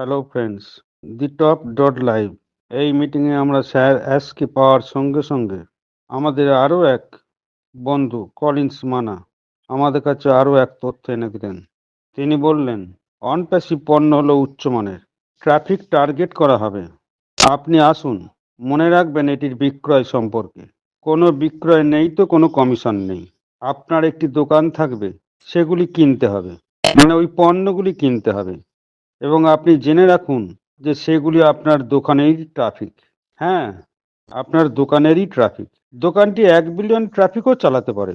Hello friends, the top dot live এই মিটিংয়ে আমরা স্যার অ্যাশকে পাওয়ার সঙ্গে সঙ্গে আমাদের আরও এক বন্ধু কলিন্স মানা আমাদের কাছে আরও এক তথ্য এনে দিলেন। তিনি বললেন, অনপ্যাসিভ পণ্য হলো উচ্চমানের, ট্রাফিক টার্গেট করা হবে। আপনি আসুন, মনে রাখবেন এটির বিক্রয় সম্পর্কে। কোনো বিক্রয় নেই তো কোনো কমিশন নেই। আপনার একটি দোকান থাকবে, সেগুলি কিনতে হবে, মানে ওই পণ্যগুলি কিনতে হবে, এবং আপনি জেনে রাখুন যে সেগুলি আপনার দোকানেরই ট্রাফিক। হ্যাঁ, আপনার দোকানেরই ট্রাফিক। দোকানটি 1 বিলিয়ন ট্রাফিকও চালাতে পারে।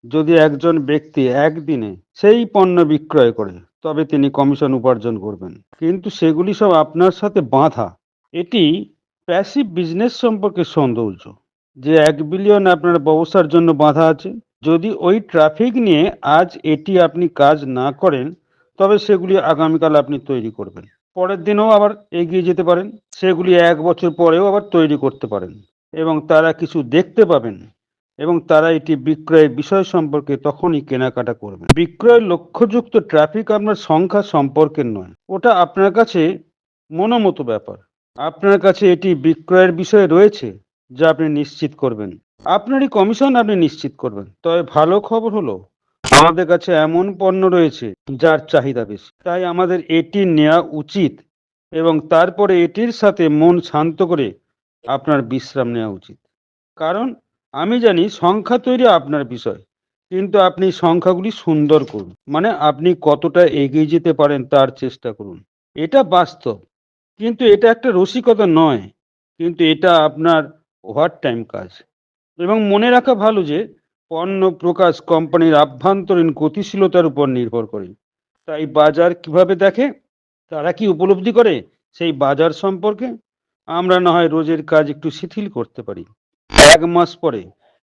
যদি একজন ব্যক্তি একদিনে সেই পণ্য বিক্রয় করে, তবে তিনি কমিশন উপার্জন করবেন, কিন্তু সেগুলি সব আপনার সাথে বাঁধা। এটি প্যাসিভ বিজনেস সম্পর্কে সৌন্দর্য, যে 1 বিলিয়ন আপনার ব্যবসার জন্য বাঁধা আছে। যদি ওই ট্রাফিক নিয়ে আজ এটি আপনি কাজ না করেন, তবে সেগুলি আগামীকাল আপনি তৈরি করবেন, পরের দিনও আবার এগিয়ে যেতে পারেন, সেগুলি 1 বছর পরেও আবার তৈরি করতে পারেন, এবং তারা কিছু দেখতে পাবেন, এবং তারা এটি বিক্রয়ের বিষয় সম্পর্কে তখনই কেনাকাটা করবেন। বিক্রয়ের লক্ষ্যযুক্ত ট্রাফিক আপনার সংখ্যা সম্পর্কের নয়, ওটা আপনার কাছে মনোমতো ব্যাপার। আপনার কাছে এটি বিক্রয়ের বিষয়ে রয়েছে, যা আপনি নিশ্চিত করবেন। আপনারই কমিশন আপনি নিশ্চিত করবেন। তবে ভালো খবর হলো, আমাদের কাছে এমন পণ্য রয়েছে যার চাহিদা বেশি, তাই আমাদের এটি নেওয়া উচিত, এবং তারপরে এটির সাথে মন শান্ত করে আপনার বিশ্রাম নেওয়া উচিত। কারণ আমি জানি সংখ্যা তৈরি আপনার বিষয়, কিন্তু আপনি সংখ্যাগুলি সুন্দর করুন, মানে আপনি কতটা এগিয়ে যেতে পারেন তার চেষ্টা করুন। এটা বাস্তব, কিন্তু এটা একটা রসিকতা নয়, কিন্তু এটা আপনার ওভার টাইম কাজ। এবং মনে রাখা ভালো যে পণ্য প্রকাশ কোম্পানির আভ্যন্তরীণ গতিশীলতার উপর নির্ভর করে। তাই বাজার কিভাবে দেখে, তারা কি উপলব্ধি করে সেই বাজার সম্পর্কে, আমরা না হয় রোজের কাজ একটু শিথিল করতে পারি। 1 মাস পরে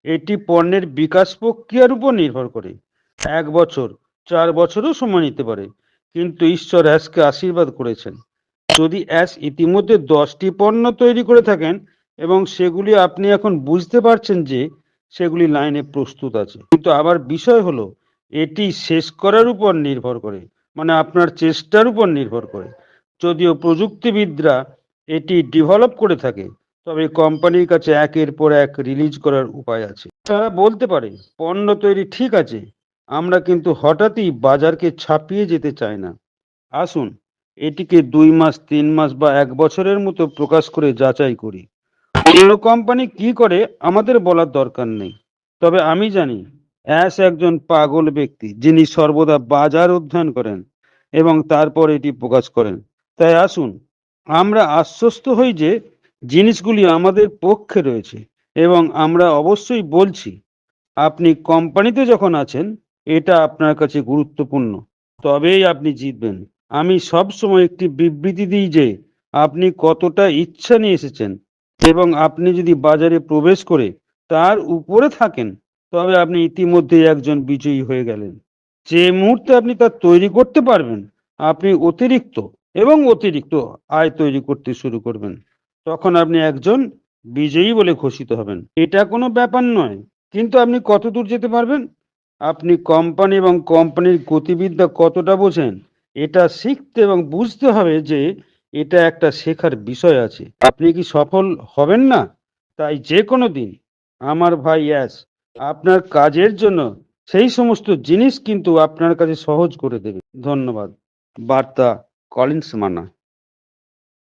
এটি পণ্যের বিকাশ প্রক্রিয়ার উপর নির্ভর করে। 1 বছর, 4 বছরও সময় নিতে পারে, কিন্তু ঈশ্বর অ্যাশকে আশীর্বাদ করেছেন। যদি অ্যাশ ইতিমধ্যে 10টি পণ্য তৈরি করে থাকেন, এবং সেগুলি আপনি এখন বুঝতে পারছেন যে সেগুলি লাইনে প্রস্তুত আছে, কিন্তু আবার বিষয় হলো এটি শেষ করার উপর নির্ভর করে, মানে আপনার চেষ্টার উপর নির্ভর করে। যদিও প্রযুক্তিবিদরা এটি ডেভেলপ করে থাকে, তবে কোম্পানির কাছে একের পর এক রিলিজ করার উপায় আছে। তারা বলতে পারে পণ্য তৈরি ঠিক আছে, আমরা কিন্তু হঠাৎই বাজারকে ছাপিয়ে যেতে চাই না। আসুন এটিকে 2 মাস, 3 মাস বা 1 বছরের মতো প্রকাশ করে যাচাই করি। অন্য কোম্পানি কি করে আমাদের বলার দরকার নেই, তবে আমি জানি অ্যাশ একজন পাগল ব্যক্তি, যিনি সর্বদা বাজার অধ্যয়ন করেন এবং তারপর এটি প্রকাশ করেন। তাই আসুন আমরা আশ্বস্ত হই যে জিনিসগুলি আমাদের পক্ষে রয়েছে, এবং আমরা অবশ্যই বলছি, আপনি কোম্পানিতে যখন আছেন, এটা আপনার কাছে গুরুত্বপূর্ণ, তবেই আপনি জিতবেন। আমি সব সময় একটি বিবৃতি দিই যে আপনি কতটা ইচ্ছা নিয়ে এসেছেন, এবং আপনি যদি বাজারে প্রবেশ করে তার উপরে থাকেন, তবে আপনি ইতিমধ্যেই একজন বিজয়ী হয়ে গেলেন। যে মুহূর্তে আপনি তা তৈরি করতে পারবেন, আপনি অতিরিক্ত এবং অতিরিক্ত আয় তৈরি করতে শুরু করবেন, তখন আপনি একজন বিজয়ী বলে ঘোষিত হবেন। এটা কোনো ব্যাপার নয়, কিন্তু আপনি কত দূর যেতে পারবেন, আপনি কোম্পানি এবং কোম্পানির গতিবিদ্যা কতটা বোঝেন, এটা শিখতে এবং বুঝতে হবে যে এটা একটা শেখার বিষয় আছে। আপনি কি সফল হবেন না? তাই যে কোনো দিন আমার ভাই অ্যাশ আপনার কাজের জন্য সেই সমস্ত জিনিস কিন্তু আপনার কাছে সহজ করে দেবে। ধন্যবাদ। বার্তা, কলিন্স মানা।